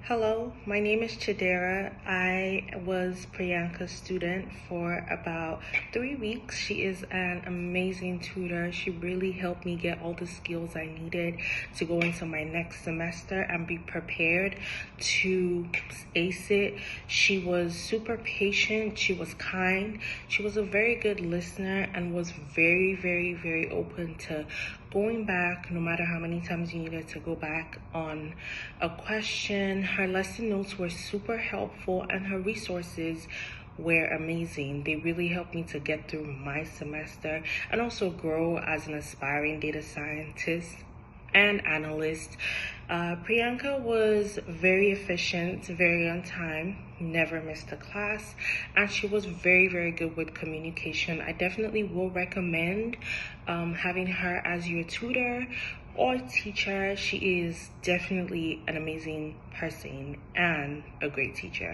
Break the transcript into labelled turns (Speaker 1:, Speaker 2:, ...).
Speaker 1: Hello, my name is Chidera. I was Priyanka's student for about 3 weeks. She is an amazing tutor. She really helped me get all the skills I needed to go into my next semester and be prepared to ace it. She was super patient. She was kind. She was a very good listener and was very open to going back no matter how many times you needed to go back on a question. Her lesson notes were super helpful and her resources were amazing. They really helped me to get through my semester and also grow as an aspiring data scientist and analyst. Priyanka was very efficient, very on time, never missed a class, and she was very good with communication. I definitely will recommend having her as your tutor or teacher. She is definitely an amazing person and a great teacher.